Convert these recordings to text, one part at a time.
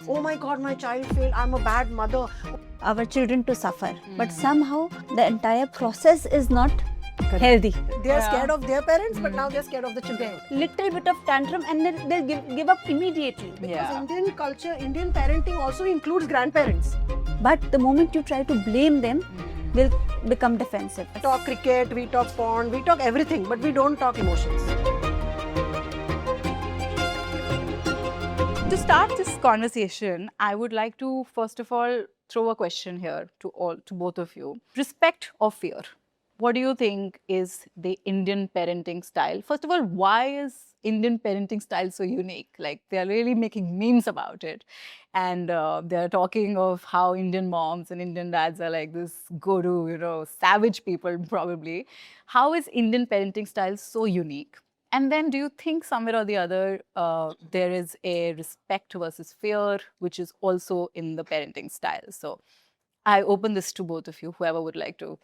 Oh my God, my child failed. I'm a bad mother. Our children to suffer, but somehow the entire process is not healthy. They are scared of their parents, but now they're scared of the children. Little bit of tantrum and then they'll give up immediately. Because Indian culture, Indian parenting also includes grandparents. But the moment you try to blame them, they'll become defensive. We talk cricket, we talk porn, we talk everything, but we don't talk emotions. To start this conversation, I would like to first of all throw a question here to both of you. Respect or fear? What do you think is the Indian parenting style? First of all, why is Indian parenting style so unique? Like, they are really making memes about it. And they're talking of how Indian moms and Indian dads are like this guru, savage people probably. How is Indian parenting style so unique? And then do you think somewhere or the other there is a respect versus fear, which is also in the parenting style? So I open this to both of you, whoever would like to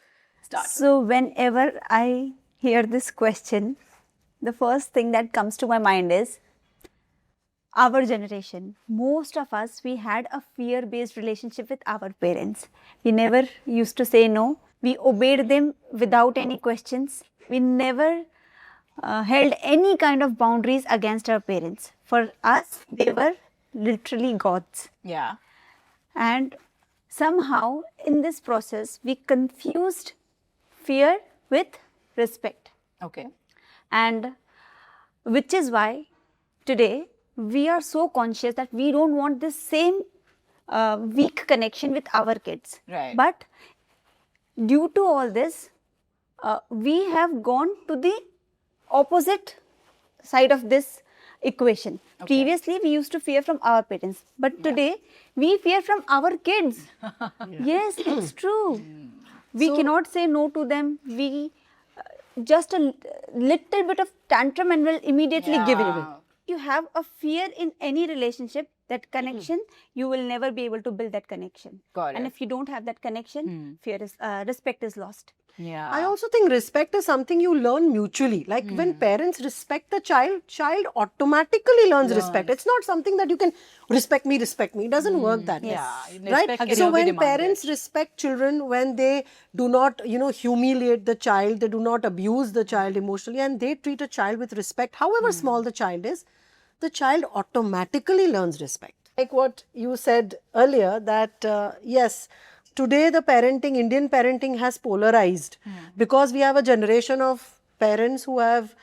start. So whenever I hear this question, the first thing that comes to my mind is our generation. Most of us, we had a fear-based relationship with our parents. We never used to say no. We obeyed them without any questions. We never held any kind of boundaries against our parents. For us, they were literally gods. Yeah. And somehow in this process, we confused fear with respect. Okay. And which is why today we are so conscious that we don't want this same weak connection with our kids. Right. But due to all this, we have gone to the opposite side of this equation. Previously, we used to fear from our parents, but today we fear from our kids. Yes, it's true. We cannot say no to them. We just a little bit of tantrum and will immediately give it away. You have a fear in any relationship, that connection, you will never be able to build that connection. Got And it. if you don't have that connection, fear is respect is lost. Yeah. I also think respect is something you learn mutually. Like when parents respect the child automatically learns respect. It's not something that you can respect me. It doesn't work that way. Yeah. Right? Respect can So never be when demanded. parents respect children, when they do not, humiliate the child, they do not abuse the child emotionally, and they treat a child with respect, however small the child is, the child automatically learns respect. Like what you said earlier, that yes, today the Indian parenting has polarized because we have a generation of parents who have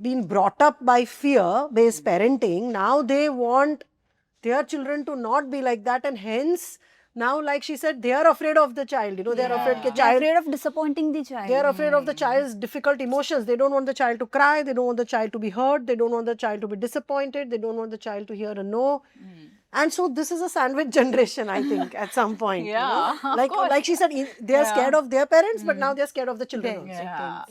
been brought up by fear-based parenting. Now they want their children to not be like that, and hence now, like she said, they are afraid of the child. They are afraid that They're child. afraid of disappointing the child. They are afraid of the child's difficult emotions. They don't want the child to cry. They don't want the child to be hurt. They don't want the child to be disappointed. They don't want the child to hear a no. And so this is a sandwich generation, I think, at some point. Yeah, of Like she said, they are scared of their parents, but now they are scared of the children also. Yeah.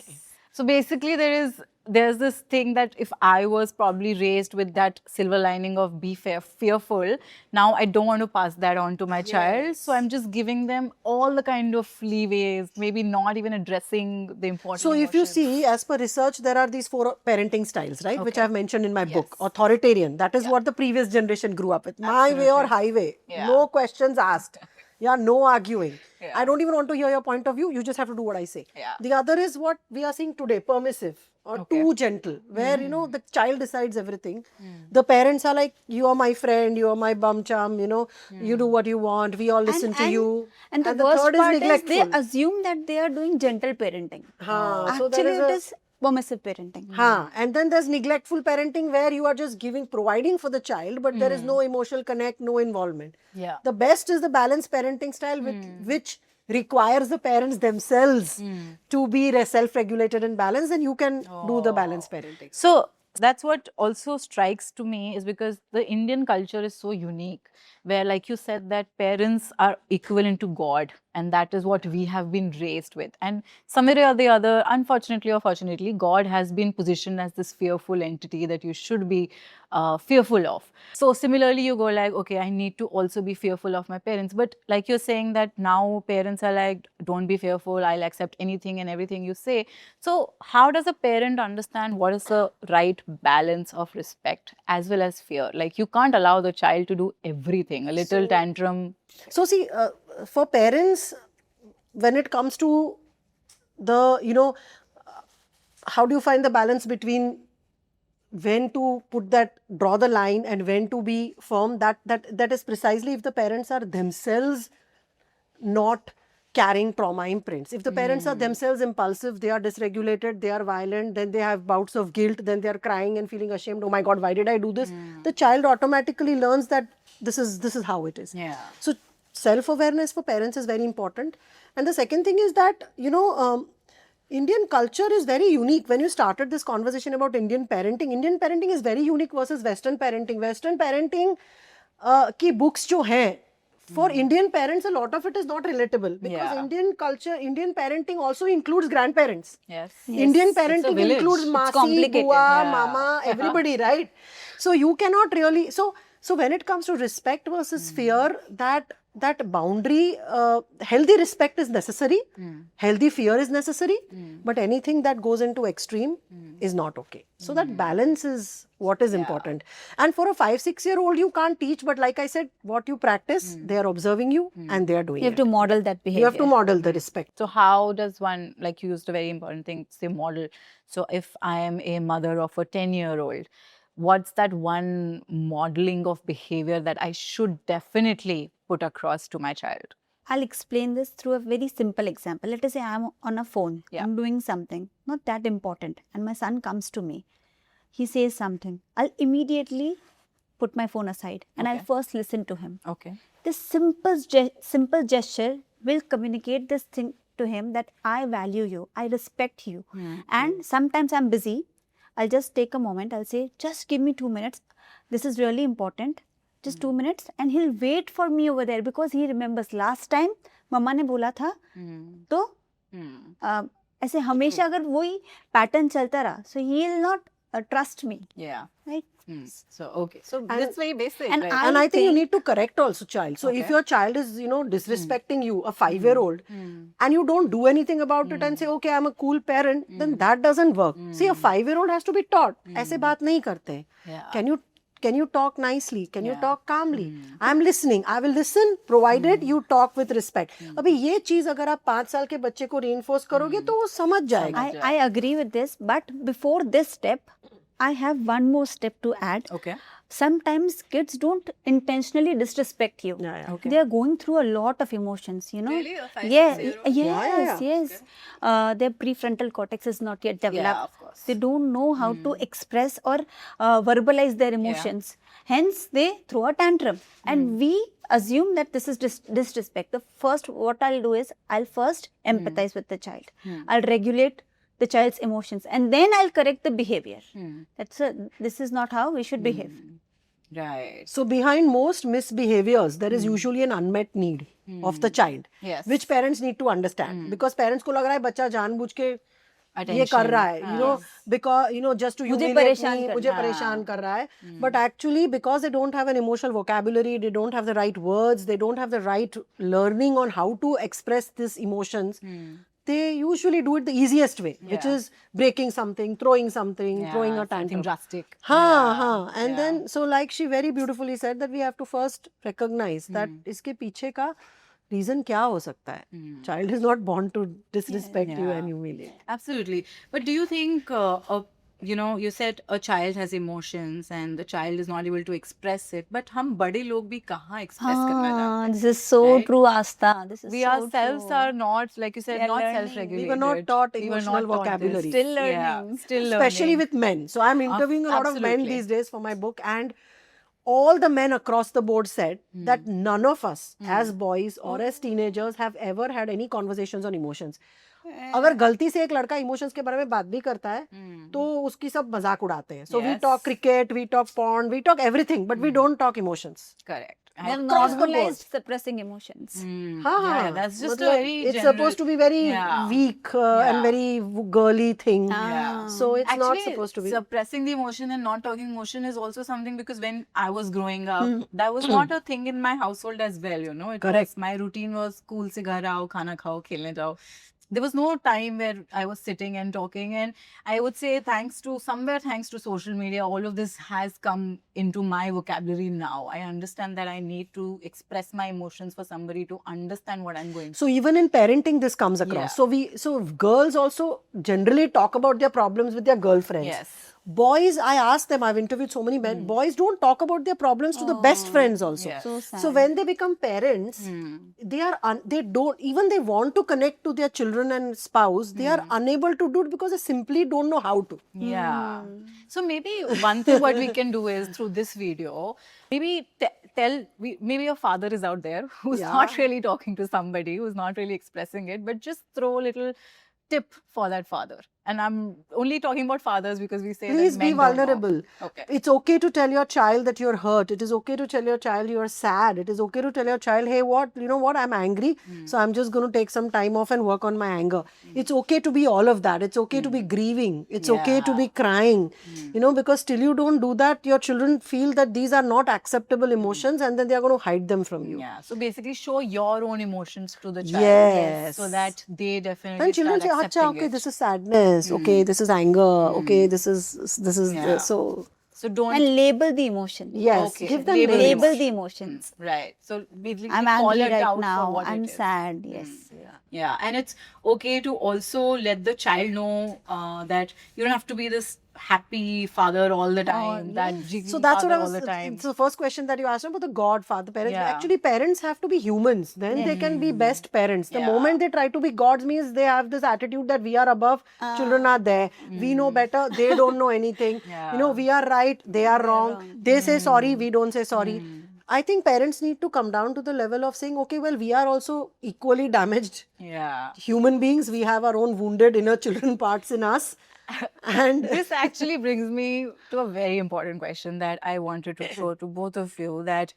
So basically, there's this thing that if I was probably raised with that silver lining of be fearful, now I don't want to pass that on to my child. So I'm just giving them all the kind of leeways, maybe not even addressing the important So if you emotions. see, as per research, there are these 4 parenting styles, right? Which I've mentioned in my book. Authoritarian, that is what the previous generation grew up with. My way or highway. Yeah. No questions asked. Yeah, no arguing. I don't even want to hear your point of view. You just have to do what I say. Yeah. The other is what we are seeing today, permissive or too gentle, where, the child decides everything. The parents are like, you are my friend, you are my bum chum, you do what you want, we all listen to you. And the worst third part is they neglectful. assume that they are doing gentle parenting. So there Actually, is it is permissive parenting. And then there's neglectful parenting where you are just providing for the child, but there is no emotional connect, no involvement. Yeah. The best is the balanced parenting style, which requires the parents themselves to be self-regulated and balanced, and you can do the balanced parenting. So that's what also strikes to me, is because the Indian culture is so unique, where, like you said, that parents are equivalent to God. and that is what we have been raised with. And somewhere or the other, unfortunately or fortunately, God has been positioned as this fearful entity that you should be fearful of. So similarly, you go like, okay, I need to also be fearful of my parents. But like you're saying that now parents are like, don't be fearful, I'll accept anything and everything you say. So how does a parent understand what is the right balance of respect as well as fear? Like you can't allow the child to do everything, a little tantrum. So see, for parents, when it comes to the, how do you find the balance between when to draw the line and when to be firm? That is precisely if the parents are themselves not carrying trauma imprints. If the parents are themselves impulsive, they are dysregulated, they are violent, then they have bouts of guilt, then they are crying and feeling ashamed, oh my God, why did I do this? The child automatically learns that this is how it is. Yeah. So self-awareness for parents is very important. And the second thing is that, Indian culture is very unique. When you started this conversation about Indian parenting is very unique versus Western parenting. Western parenting ki books jo hai, for Indian parents, a lot of it is not relatable because Yeah. Indian culture, Indian parenting also includes grandparents. Yes. Indian It's a parenting village. includes It's Masi, complicated. Bua, Yeah. Mama, everybody, right? So you cannot really. So when it comes to respect versus fear, that boundary, healthy respect is necessary, healthy fear is necessary, but anything that goes into extreme is not okay. So that balance is what is important. And for a 5-6-year-old, you can't teach, but like I said, what you practice, they are observing you and they are doing You have it. to model that behavior. You have to model the respect. So how does one, like you used a very important thing, say model. So if I am a mother of a 10-year-old, what's that one modeling of behavior that I should definitely put across to my child? I'll explain this through a very simple example. Let us say I'm on a phone, Yeah. I'm doing something not that important, and my son comes to me. He says something. I'll immediately put my phone aside and I'll Okay. first listen to him. Okay. This simple gesture will communicate this thing to him that I value you, I respect you. And sometimes I'm busy. I'll just take a moment. I'll say, just give me 2 minutes. This is really important. Just 2 minutes. And he'll wait for me over there because he remembers last time मम्मा ने बोला था तो ऐसे हमेशा अगर वही pattern चलता रहा, so he'll not trust me, Yeah. right? So okay. So that's very basic. and right? And I think you think- need to correct also child. So if Okay. your child is, disrespecting you, a 5-year-old, and you don't do anything about it and say, okay, I'm a cool parent, then that doesn't work. See, a 5-year-old has to be taught. ऐसे बात नहीं करते. Yeah. Can you talk nicely? Can you Yeah. talk calmly? I'm listening. I will listen, provided you talk with respect. अभी ये चीज अगर आप 5 साल के बच्चे को reinforce करोगे तो वो समझ जाएगा. I agree with this, but before this step, I have one more step to add. Okay. Sometimes kids don't intentionally disrespect you. Yeah. Okay. They are going through a lot of emotions, Really? A 5-6 Yeah, year-old? yes, Yeah. yes. Their prefrontal cortex is not yet developed. Yeah, of course. They don't know how to express or verbalize their emotions. Hence, they throw a tantrum. And we assume that this is disrespect. The first, what I'll do is, I'll first empathize with the child. I'll regulate the child's emotions, and then I'll correct the behavior. This is not how we should behave. Right. So behind most misbehaviors, there is usually an unmet need of the child, Yes. which parents need to understand. Because parents को लग रहा है बच्चा जानबूझ के ये Attention. कर रहा है, because just to मुझे humiliate परेशान me, करना मुझे है. परेशान कर रहा है. But actually, because they don't have an emotional vocabulary, they don't have the right words, they don't have the right learning on how to express these emotions. They usually do it the easiest way, which Yeah. is breaking something, throwing something, throwing a Something tantrum. drastic. हाँ. And then, so like she very beautifully said that we have to first recognize that इसके पीछे का reason क्या हो सकता है. Child is not born to disrespect you Yeah. and humiliate. Absolutely. But do you think, you said a child has emotions and the child is not able to express it, but हम बड़े लोग भी कहाँ express करना जानते हैं? This is so Right? true, Asta. This is We so ourselves true. are not, like you said, We are not learning. self-regulated. We were not taught We were emotional not taught this. vocabulary. Still learning. Yeah, still Especially learning. with men. So I'm interviewing a lot of men Absolutely. these days for my book, and all the men across the board said that none of us as boys or as teenagers have ever had any conversations on emotions. अगर गलती से एक लड़का emotions के बारे में बात भी करता है तो उसकी सब मजाक उड़ाते हैं. So we Yes. talk cricket, we talk porn, we talk everything, but we don't talk emotions. Correct. They have Across the board. normalized suppressing emotions. Yeah, that's just a Matlab, very it's general- supposed to be very Yeah. weak Yeah. and very girly thing. Yeah. So it's Actually, not supposed to be. suppressing the emotion and not talking emotion is also something, because when I was growing up, that was not a thing in my household as well, you know. It Correct. was, my routine was school se ghar aao, khana khao, khelne jao. There was no time where I was sitting and talking, and I would say thanks to social media, all of this has come into my vocabulary now. I understand that I need to express my emotions for somebody to understand what I'm going through. So even in parenting, this comes across. Yeah. So girls also generally talk about their problems with their girlfriends. Yes. Boys, I ask them, I've interviewed so many men, boys don't talk about their problems to the best friends also. Yes. So sad. So when they become parents, they are they don't, even they want to connect to their children and spouse, they are unable to do it because they simply don't know how to. Yeah. So maybe one thing what we can do is, through this video, maybe maybe your father is out there who's not really talking to somebody, who's not really expressing it, but just throw a little tip for that father. And I'm only talking about fathers because we say Please that be men don't know. vulnerable. Okay. It's okay to tell your child that you're hurt. It is okay to tell your child you're sad. It is okay to tell your child, hey, you know what, I'm angry. So I'm just going to take some time off and work on my anger. It's okay to be all of that. It's okay to be grieving. It's okay to be crying. You know, because till you don't do that, your children feel that these are not acceptable emotions, and then they are going to hide them from you. Yeah. So basically show your own emotions to the child. Yes. So that they definitely Then children say, start "Acha, accepting okay, it. this is sadness. Okay, this is anger. Okay, this is Yeah. so." So don't... And label the emotion. Yes, Okay. give them Label names. Label the emotions. Right. So basically I'm call angry it right out for now. what I'm it is. sad. Yes. Yeah, and it's okay to also let the child know that you don't have to be this happy father all the time, that jiggy So that's what father I was. all the time. It's the first question that you asked about the godfather parents. Yeah. Actually, parents have to be humans. Then they can be best parents. The Yeah. moment they try to be gods means they have this attitude that we are above, children are there. We know better. They don't know anything. Yeah. You know, we are right. They are wrong. They say sorry. We don't say sorry. I think parents need to come down to the level of saying, okay, well, we are also equally damaged Yeah. human beings. We have our own wounded inner children parts in us. And This actually brings me to a very important question that I wanted to throw to both of you, that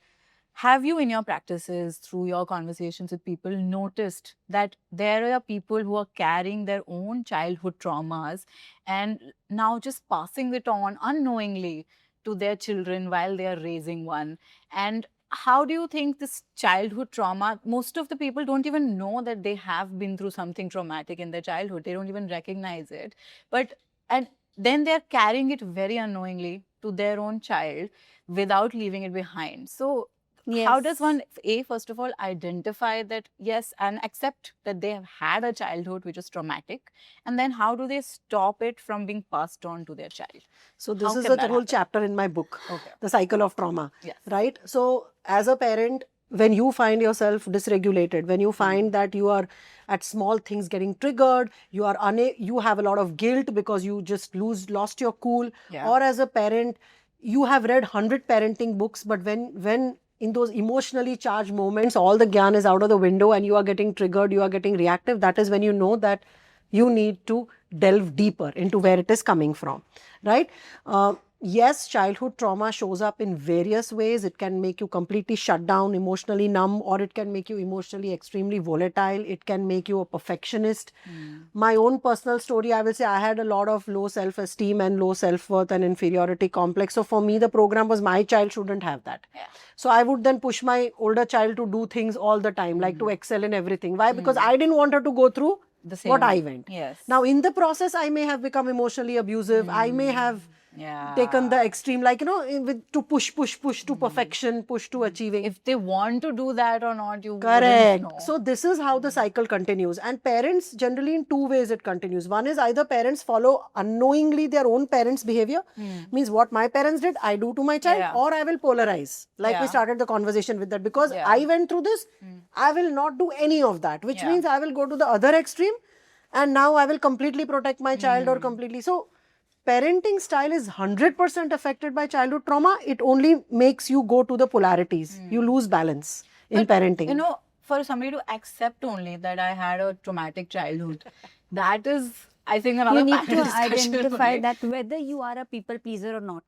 have you in your practices, through your conversations with people, noticed that there are people who are carrying their own childhood traumas and now just passing it on unknowingly to their children while they are raising one? And how do you think this childhood trauma, most of the people don't even know that they have been through something traumatic in their childhood. They don't even recognize it. And then they're carrying it very unknowingly to their own child without leaving it behind. So how does one, first of all, identify that, yes, and accept that they have had a childhood which is traumatic, and then how do they stop it from being passed on to their child? so this How is can a that whole happen? chapter in my book, Okay. The Cycle of Trauma. Yes. Right? So as a parent, when you find yourself dysregulated, when you find that you are at small things getting triggered, you have a lot of guilt because you just lost your cool, Yeah. or as a parent, you have read 100 parenting books, but when in those emotionally charged moments, all the gyan is out of the window and you are getting triggered, you are getting reactive, that is when you know that you need to delve deeper into where it is coming from, right? Yes, childhood trauma shows up in various ways. It can make you completely shut down, emotionally numb, or it can make you emotionally extremely volatile. It can make you a perfectionist. My own personal story, I will say I had a lot of low self-esteem and low self-worth and inferiority complex. So for me, the program was my child shouldn't have that. Yeah. So I would then push my older child to do things all the time, like to excel in everything. Why? Because I didn't want her to go through The same. what I went. Yes. Now, in the process, I may have become emotionally abusive. I may have taken the extreme, like, to push to perfection, push to achieving. If they want to do that or not, you Correct. wouldn't know. So this is how the cycle continues. And parents, generally in two ways it continues. One is either parents follow unknowingly their own parents' behavior, means what my parents did, I do to my child, Yeah. or I will polarize. Like we Yeah. started the conversation with that. Because Yeah. I went through this, I will not do any of that, which Yeah. means I will go to the other extreme, and now I will completely protect my child or completely. So parenting style is 100% affected by childhood trauma. It only makes you go to the polarities. You lose balance in parenting. You know, for somebody to accept only that I had a traumatic childhood, that is I think another You need panel to discussion identify only. that whether you are a people pleaser or not,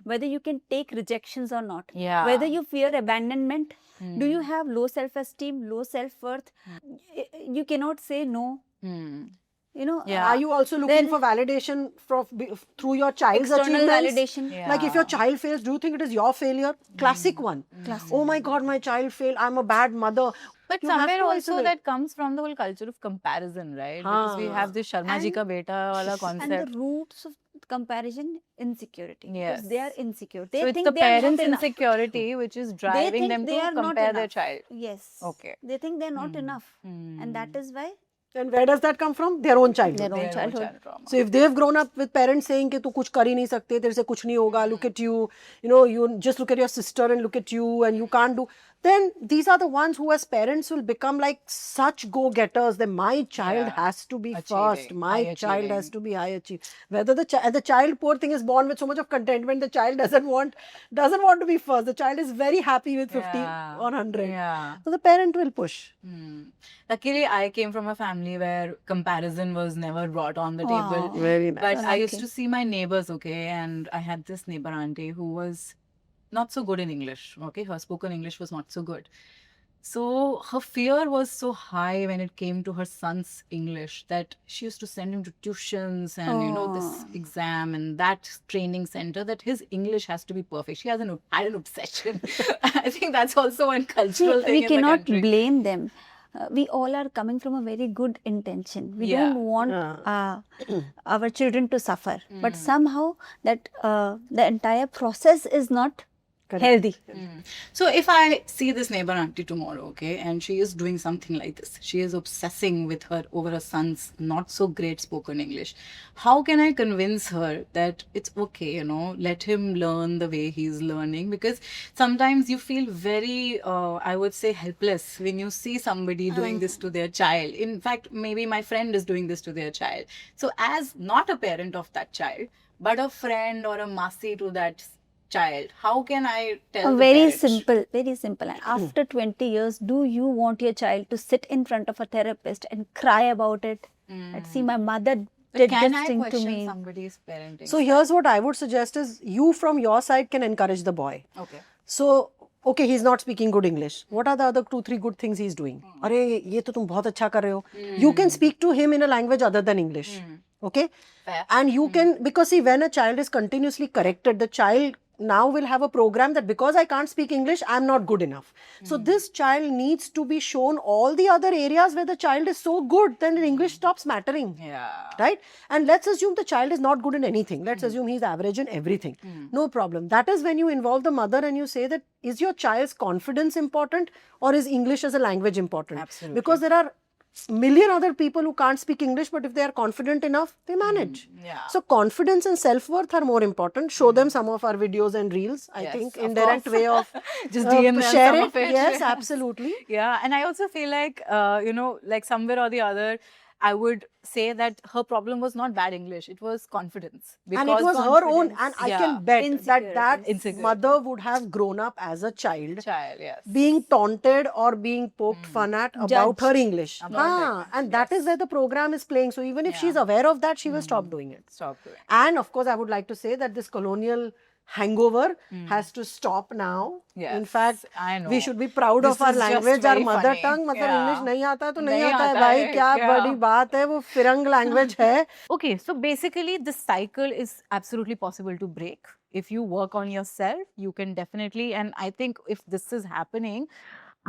whether you can take rejections or not, Yeah. whether you fear abandonment, do you Hmm. have low self-esteem, low self-worth? You cannot say no. Hmm. You know, Yeah. Are you also looking Then- for validation through your child's external achievements? validation. Like if your Yeah. child fails, do you think it is your failure? Classic one. Classic. Oh my God, my child failed. I'm a bad mother. But You have somewhere to also isolate. that comes from the whole culture of comparison, right? Because we have this Sharma ji And- ka beta wala And concept. the roots of comparison, insecurity. Yes. Because they are insecure. They So it's think the they are not parents' enough. insecurity which is They driving think them they to are not compare their enough. child. Yes. Okay. They think they are not enough. And that is why And where does that come from? Their own childhood. their own Their own childhood. child trauma. So if they've grown up with parents saying कि तू कुछ कर ही नहीं सकते, तेरे से कुछ नहीं होगा, look at you, you know, you just look at your sister and look at you and you can't do, then these are the ones who as parents will become like such go-getters that my child Yeah. has to be Achieving, first, my high child has achieving. to be high achieve. Whether the child, poor thing, is born with so much of contentment, the child doesn't want to be first. The child is very happy with 50 Yeah. or 100. Yeah. So the parent will push. Luckily, I came from a family where comparison was never brought on the Wow. table. Very nice. But So I used lucky. to see my neighbors, okay, and I had this neighbor auntie who was not so good in English, okay, her spoken English was not so good. So her fear was so high when it came to her son's English that she used to send him to tuitions and this Oh. exam and that training center that his English has to be perfect. She had an obsession. I think that's also one cultural thing We in cannot the country. blame them. We all are coming from a very good intention. We Yeah. don't want our children to suffer, but somehow that the entire process is not healthy. So if I see this neighbor auntie tomorrow, okay, and she is doing something like this, she is obsessing with her over her son's not so great spoken English. How can I convince her that it's okay, let him learn the way he's learning? Because sometimes you feel very, I would say, helpless when you see somebody doing this to their child. In fact, maybe my friend is doing this to their child. So as not a parent of that child, but a friend or a masi to that child, how can I tell the Very parent? very simple. And after 20 years, do you want your child to sit in front of a therapist and cry about it? And see, my mother But did can this I thing to question me. somebody's parenting? So here's what I would suggest is you from your side can encourage the boy. Okay. So, okay, he's not speaking good English. What are the other 2-3 good things he's doing? अरे ये तो तुम बहुत अच्छा कर रहे हो. You can speak to him in a language other than English. Okay? Fair. And you can, because see, when a child is continuously corrected, the child now will have a program that because I can't speak English, I'm not good enough. So this child needs to be shown all the other areas where the child is so good, then English stops mattering. Yeah. Right? And let's assume the child is not good in anything. Let's assume he's average in everything. No problem. That is when you involve the mother and you say that is your child's confidence important or is English as a language important? Absolutely. Because there are million other people who can't speak English, but if they are confident enough, they manage. Yeah. So confidence and self-worth are more important. Show them some of our videos and reels. I Yes, think of indirect course. way of Just DM them share some it. of it. Yes, absolutely. Yeah, and I also feel like, like somewhere or the other, I would say that her problem was not bad English, it was confidence. And it was her own, confidence. and I Yeah. can bet that Insecurity. mother would have grown up as a child Child, yes. being taunted or being poked fun at about her English. And that is where the program is playing. So even if she's aware of that, she will stop doing it. Stop doing. And of course, I would like to say that this colonial hangover has to stop now. In Yes, fact, I know. we should be proud This of our is just language, our very mother funny. tongue. मतलब Yeah. English नहीं आता तो नहीं नहीं आता है आता भाई, है, क्या yeah. बड़ी बात है, वो फिरंग language है. Okay, so basically, this cycle is absolutely possible to break. If you work on yourself, you can definitely, and I think if this is happening,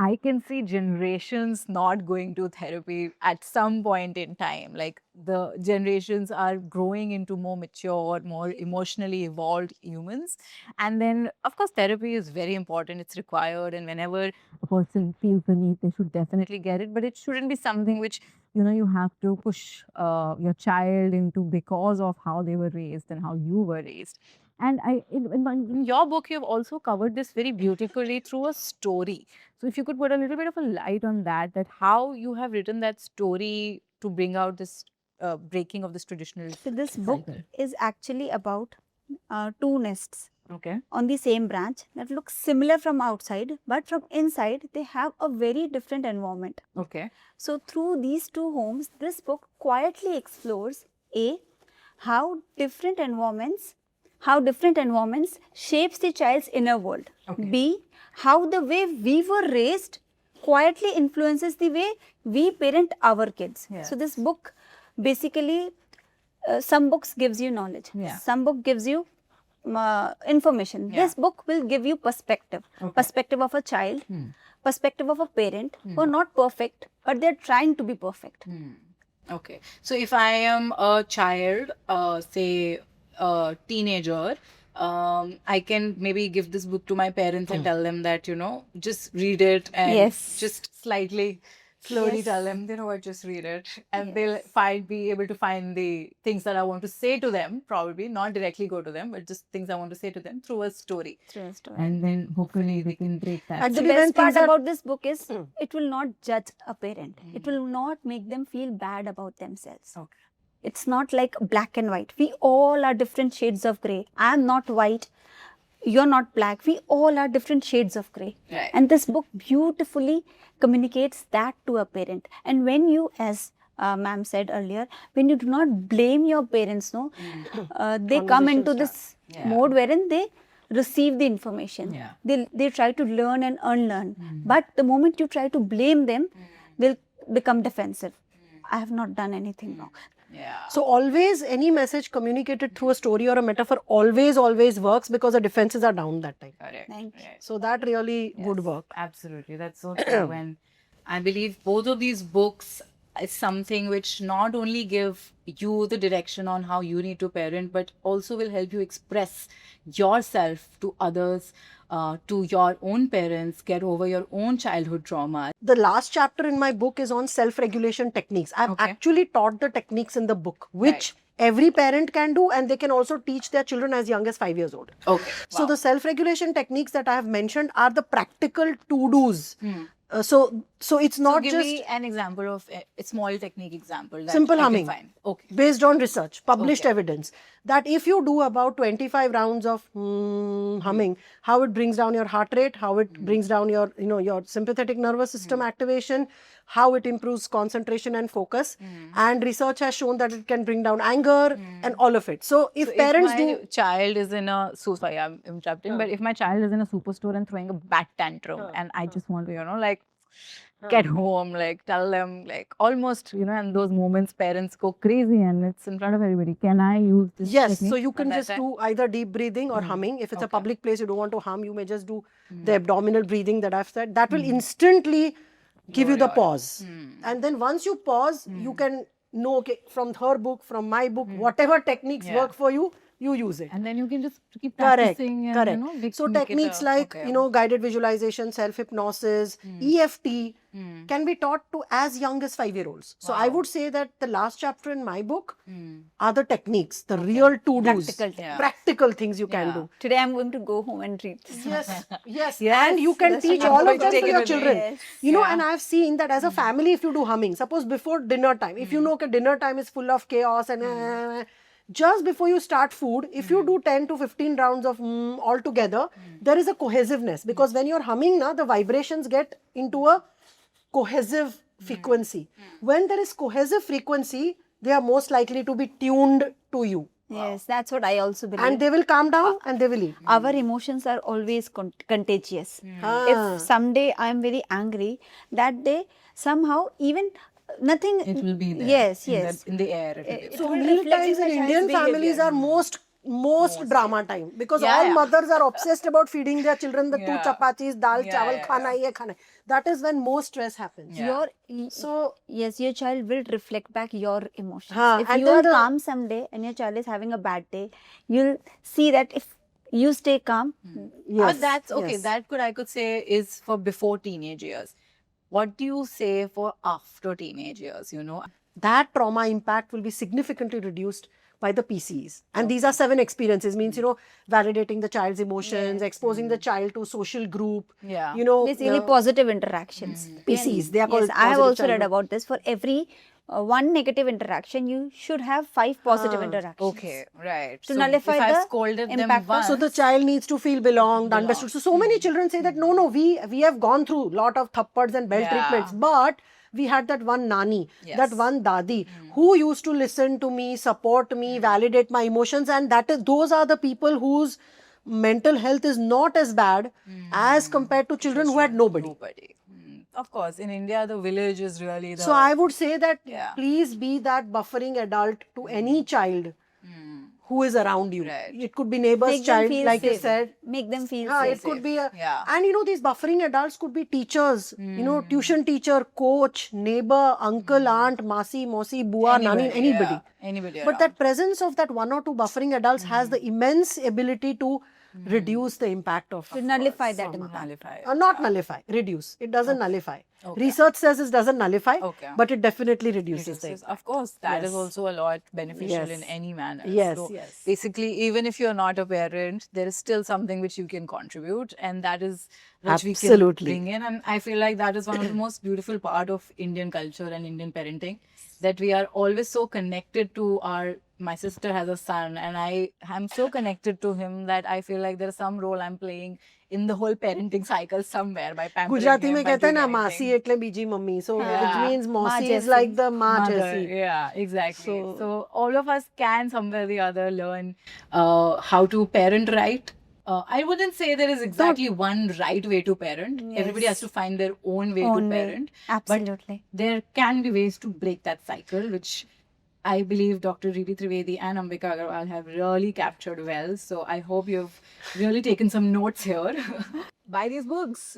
I can see generations not going to therapy at some point in time. Like the generations are growing into more mature, more emotionally evolved humans. And then, of course, therapy is very important. It's required. And whenever a person feels the need, they should definitely get it. But it shouldn't be something which, you have to push your child into because of how they were raised and how you were raised. And in your book, you've also covered this very beautifully through a story. So if you could put a little bit of a light on that how you have written that story to bring out this breaking of this traditional So this book cycle. is actually about two nests Okay. on the same branch that look similar from outside, but from inside they have a very different environment. Okay. So through these two homes, this book quietly explores A, how different environments shapes the child's inner world. B, how the way we were raised quietly influences the way we parent our kids. So this book basically, some books gives you knowledge, some book gives you information. This book will give you perspective, perspective of a child, perspective of a parent who are not perfect, but they're trying to be perfect. Okay. So if I am a child, say a teenager, I can maybe give this book to my parents and tell them that, just read it and Yes. just slowly tell them, what, just read it. And they'll be able to find the things that I want to say to them, probably not directly go to them, but just things I want to say to them through a story. And then hopefully they can break that. The Actually, when best part things are about this book is it will not judge a parent. It will not make them feel bad about themselves. Okay. It's not like black and white. We all are different shades of grey. I am not white. You're not black. We all are different shades of grey. Right. And this book beautifully communicates that to a parent. And when you, as ma'am said earlier, when you do not blame your parents, they come into this mode wherein they receive the information. They try to learn and unlearn. But the moment you try to blame them, they'll become defensive. I have not done anything wrong. So always any message communicated through a story or a metaphor always works because the defenses are down that time. Correct. Thank you. So that really would work. Absolutely, that's so true. And I believe both of these books is something which not only give you the direction on how you need to parent, but also will help you express yourself to others, to your own parents, get over your own childhood trauma. The last chapter in my book is on self-regulation techniques. I've actually taught the techniques in the book, which every parent can do, and they can also teach their children as young as 5 years old. Okay. So the self-regulation techniques that I have mentioned are the practical to-dos. So it's not Give just me an example of a small technique example. That simple I can humming. find. Okay. Based on research, published evidence, that if you do about 25 rounds of humming, how it brings down your heart rate, how it brings down your, your sympathetic nervous system activation, how it improves concentration and focus. And research has shown that it can bring down anger and all of it. So if parents if my child is in a, sorry, I'm interrupting, but if my child is in a superstore and throwing a bat tantrum and I just want to, get home, tell them, almost, and those moments parents go crazy and it's in front of everybody. Can I use this Yes, technique so you can at that just time? do either deep breathing or humming. If it's a public place, you don't want to hum, you may just do the abdominal breathing that I've said. That will instantly give you the pause. And then once you pause, you can know, okay, from her book, from my book, whatever techniques work for you, you use it. And then you can just keep Correct, practicing and, correct. So make it techniques a- like, okay. guided visualization, self-hypnosis, EFT can be taught to as young as 5-year-olds. So I would say that the last chapter in my book are the techniques, the real to-dos, practical things you can do. Today I'm going to go home and read this. Yes, and you can teach all of them to your children. Yes. And I've seen that as a family, if you do humming, suppose before dinner time, if you know that dinner time is full of chaos and just before you start food, if you do 10 to 15 rounds of all together, there is a cohesiveness, because when you're humming now, the vibrations get into a cohesive frequency. When there is cohesive frequency, they are most likely to be tuned to you. Yes, that's what I also believe. And they will calm down and they will eat. Our emotions are always contagious. If someday I'm very angry, that day somehow even nothing. It will be there. Yes, in yes. The, in the air. It will be there. So will meal reflect times in in the Indian child's families behavior. are most drama time, because all mothers are obsessed about feeding their children the two chapatis, dal, chawal, khana, ye khana. That is when most stress happens. So yes, your child will reflect back your emotions. If and you then are the- calm someday and your child is having a bad day, you'll see that if you stay calm, But that's okay. That I could say is for before teenage years. What do you say for after teenage years? That trauma impact will be significantly reduced by the PCs. And these are 7 experiences, means, validating the child's emotions, exposing the child to social group, basically positive interactions. PCs, they are called Yes, I have positive also read childhood. about this. For every one negative interaction, you should have 5 positive Ah, interactions. Okay, right. To So nullify if I've the scolded them impact of- once, So the child needs to feel belonged, understood. So many children say that no, we have gone through lot of thappads and belt Yeah. treatments, but we had that one nani, that Yes. one dadi who used to listen to me, support me, validate my emotions, and those are the people whose mental health is not as bad as compared to children who had nobody. Nobody. Of course, in India, the village is really the. So I would say that Yeah. please be that buffering adult to any child who is around you. Right. It could be neighbor's Make them child, feel like you safe. said. Make them feel Yeah, safe. it could be a, Yeah. and these buffering adults could be teachers, tuition teacher, coach, neighbor, uncle, aunt, masi, mosi, bua, nani, anybody. Yeah. Anybody. But that presence of that one or two buffering adults has the immense ability to reduce the impact of To nullify that impact. nullify. not nullify, reduce. It doesn't nullify. Research says it doesn't nullify, Okay. but it definitely reduces the Reduces. impact. Of course, that is Yes. also a lot beneficial Yes. in any manner. Yes, So yes. basically, even if you're not a parent, there is still something which you can contribute, and that is what we can Absolutely. bring in. And I feel like that is one of the most beautiful part of Indian culture and Indian parenting, that we are always so connected to our. My sister has a son, and I am so connected to him that I feel like there's some role I'm playing in the whole parenting cycle somewhere by pampering Gujarati him, में by कहते हैं doing ना anything. मासी एटले बीजी mummy, so which Yeah. means mausi is Jaisi. like the ma Mother, jaisi. yeah, exactly. So- So all of us can somewhere or the other learn how to parent right. I wouldn't say there is exactly one right way to parent. Everybody has to find their own way Own to way. parent. Absolutely. But there can be ways to break that cycle, which I believe Dr. Riti Trivedi and Ambika Agarwal have really captured well. So I hope you've really taken some notes here. Buy these books.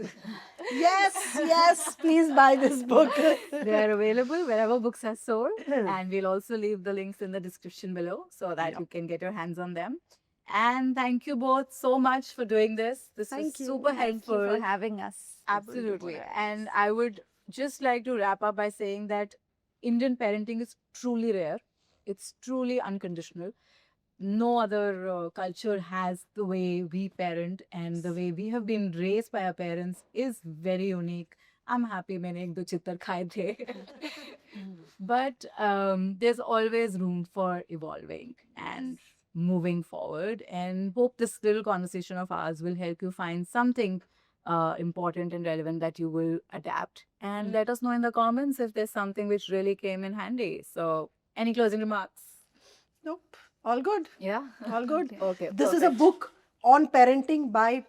Yes, please buy this book. They are available wherever books are sold, and we'll also leave the links in the description below so that you can get your hands on them. And thank you both so much for doing this. This Thank was you. super Thank you helpful. for having us. Absolutely. And I would just like to wrap up by saying that Indian parenting is truly rare. It's truly unconditional. No other culture has the way we parent, and the way we have been raised by our parents is very unique. I'm happy मैंने एक दो चित्तर खाए थे. But there's always room for evolving and moving forward, and hope this little conversation of ours will help you find something important and relevant that you will adapt, and let us know in the comments if there's something which really came in handy. So any closing remarks? Nope, all good. Yeah. All good. Okay. This is a book on parenting by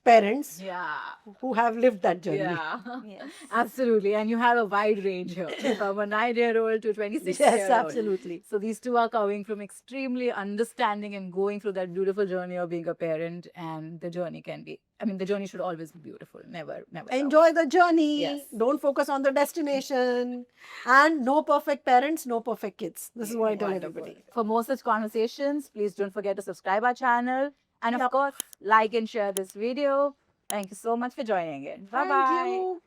parents Yeah. who have lived that journey. Yeah. Yes. Absolutely. And you have a wide range here, from a 9-year-old to 26 Yes, absolutely. So these two are coming from extremely understanding and going through that beautiful journey of being a parent. And the journey can be, the journey should always be beautiful. Never tough. Enjoy the journey. Yes. Don't focus on the destination. And no perfect parents, no perfect kids. This is what I tell Wonderful. everybody. For more such conversations, please don't forget to subscribe our channel. And of course, like and share this video. Thank you so much for joining in. Bye-bye. Thank you.